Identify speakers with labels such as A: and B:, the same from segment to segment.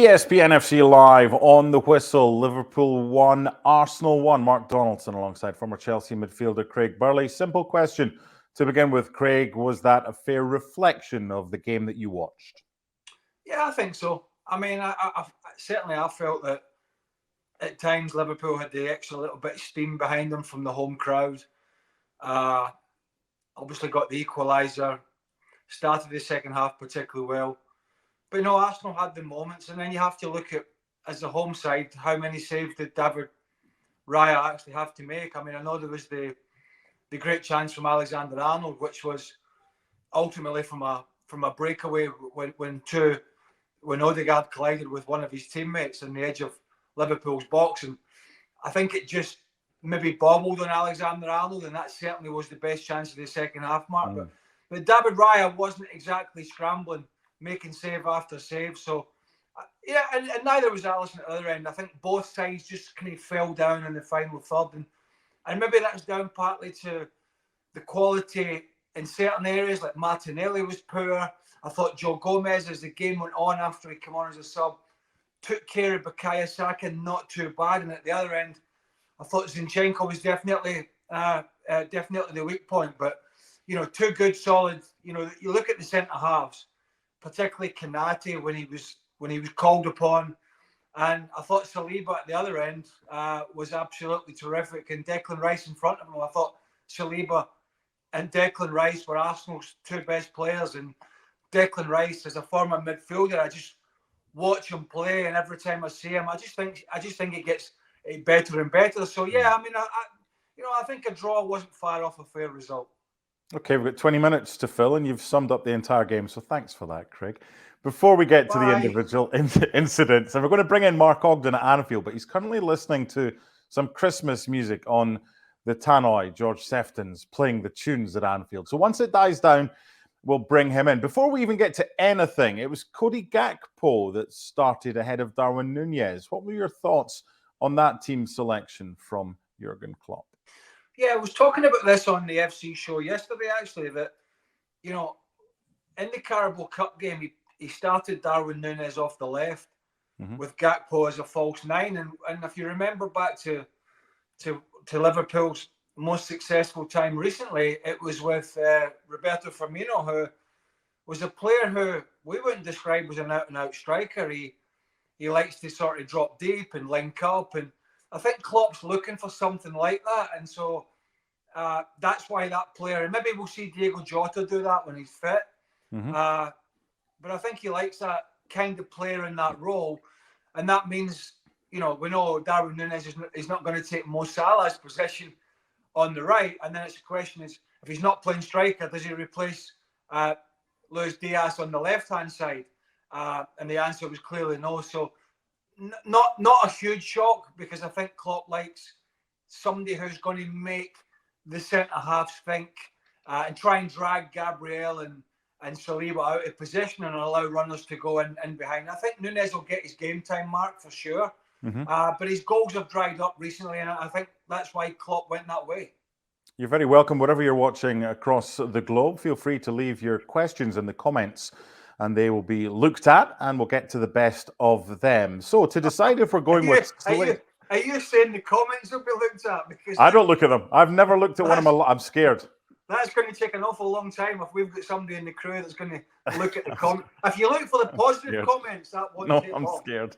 A: ESPN FC live on the whistle. Liverpool 1, Arsenal 1. Mark Donaldson alongside former Chelsea midfielder Craig Burley. Simple question to begin with, Craig. Was that a fair reflection of the game that you watched?
B: Yeah, I think so. I mean, I certainly felt that at times Liverpool had the extra little bit of steam behind them from the home crowd. Obviously got the equaliser. Started the second half particularly well. But, Arsenal had the moments. And then you have to look at, as the home side, how many saves did David Raya actually have to make? I mean, I know there was the great chance from Alexander Arnold, which was ultimately from a breakaway when Odegaard collided with one of his teammates on the edge of Liverpool's box. And I think it just maybe bobbled on Alexander Arnold, and that certainly was the best chance of the second half, Mark. But David Raya wasn't exactly scrambling, making save after save. So, yeah, and neither was Alisson at the other end. I think both sides just kind of fell down in the final third. And maybe that's down partly to the quality in certain areas, like Martinelli was poor. I thought Joe Gomez, as the game went on after he came on as a sub, took care of Bukayo Saka not too bad. And at the other end, I thought Zinchenko was definitely the weak point. But, two good, solid, you look at the centre-halves, particularly Konate when he was called upon. And I thought Saliba at the other end was absolutely terrific. And Declan Rice in front of him, I thought Saliba and Declan Rice were Arsenal's two best players. And Declan Rice, as a former midfielder, I just watch him play, and every time I see him, I just think it gets better and better. So yeah, I mean, I think a draw wasn't far off a fair result.
A: Okay, we've got 20 minutes to fill, and you've summed up the entire game, so thanks for that, Craig. Before we get to the individual incidents, and we're going to bring in Mark Ogden at Anfield, but he's currently listening to some Christmas music on the tannoy, George Sefton's, playing the tunes at Anfield. So once it dies down, we'll bring him in. Before we even get to anything, it was Cody Gakpo that started ahead of Darwin Núñez. What were your thoughts on that team selection from Jurgen Klopp?
B: Yeah, I was talking about this on the FC show yesterday, actually, that, in the Carabao Cup game, he started Darwin Núñez off the left with Gakpo as a false nine. And if you remember back to Liverpool's most successful time recently, it was with Roberto Firmino, who was a player who we wouldn't describe as an out-and-out striker. He likes to sort of drop deep and link up, and I think Klopp's looking for something like that, and so that's why that player, and maybe we'll see Diego Jota do that when he's fit, but I think he likes that kind of player in that role, and that means, we know Darwin Núñez is not going to take Mo Salah's position on the right, and then it's a question is, if he's not playing striker, does he replace Luis Diaz on the left-hand side? And the answer was clearly no. So not a huge shock, because I think Klopp likes somebody who's going to make the centre-halves think and try and drag Gabriel and Saliba out of position and allow runners to go in behind. I think Núñez will get his game time, Mark, for sure. But his goals have dried up recently, and I think that's why Klopp went that way.
A: You're very welcome. Whatever you're watching across the globe, feel free to leave your questions in the comments, and they will be looked at, and we'll get to the best of them. So to decide if we're going with...
B: Are you saying the comments will be looked at? Because
A: I don't look at them. I've never looked at one of my... I'm scared.
B: That's going to take an awful long time if we've got somebody in the crew that's going to look at the comments. If you look for the positive comments, that won't take long.
A: I'm scared.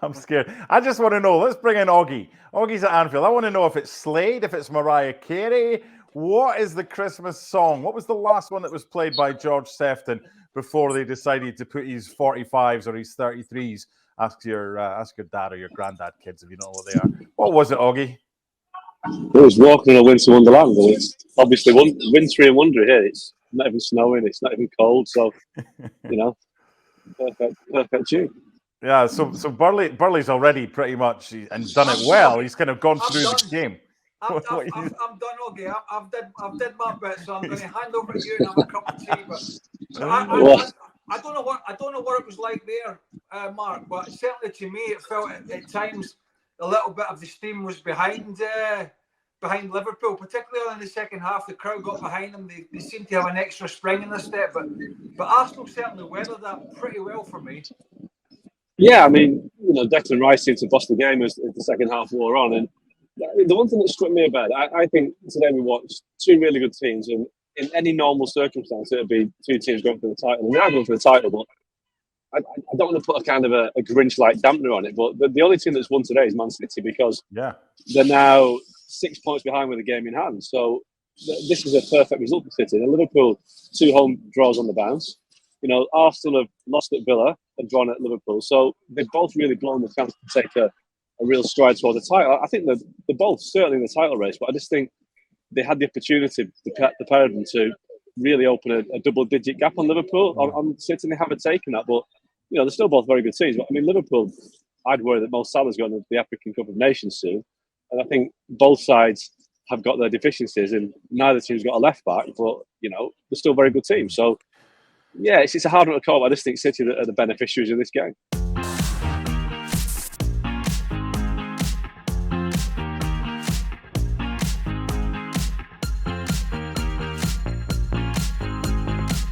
A: I'm scared. I just want to know. Let's bring in Oggy. Oggy's at Anfield. I want to know if it's Slade, if it's Mariah Carey. What is the Christmas song? What was the last one that was played by George Sefton before they decided to put his 45s or his 33s? Ask your dad or your granddad, kids, if you know what they are. What was it, Oggy?
C: It was Walking in a Winter Wonderland, and it's obviously wintry and wondery here. It's not even snowing. It's not even cold. So, perfect tune.
A: Yeah, so Burley's already pretty much and done it well. He's kind of gone through the game.
B: I'm done, Oggy. I've did my bit, so I'm going to hand over to you and have a cup of tea. But I don't know what it was like there, Mark. But certainly to me, it felt at times a little bit of the steam was behind Liverpool, particularly in the second half. The crowd got behind them. They seemed to have an extra spring in their step. But Arsenal certainly weathered that pretty well for me.
C: Yeah, I mean, Declan Rice seemed to boss the game as the second half wore on. And the one thing that struck me about it, I think today we watched two really good teams. And in any normal circumstance, it would be two teams going for the title. And they are going for the title, but I don't want to put a kind of a Grinch-like dampener on it. But the only team that's won today is Man City, because they're now 6 points behind with a game in hand. So this is a perfect result for City. And Liverpool, 2 home draws on the bounce. Arsenal have lost at Villa and drawn at Liverpool. So they've both really blown the chance to take a real stride toward the title. I think they're both certainly in the title race, but I just think they had the opportunity, the pair of them, to really open a double-digit gap on Liverpool. I'm certain they haven't taken that, but they're still both very good teams. But I mean, Liverpool, I'd worry that Mo Salah's going to the African Cup of Nations soon, and I think both sides have got their deficiencies, and neither team's got a left back, but they're still very good teams. So yeah, it's a hard one to call. I just think City are the beneficiaries of this game.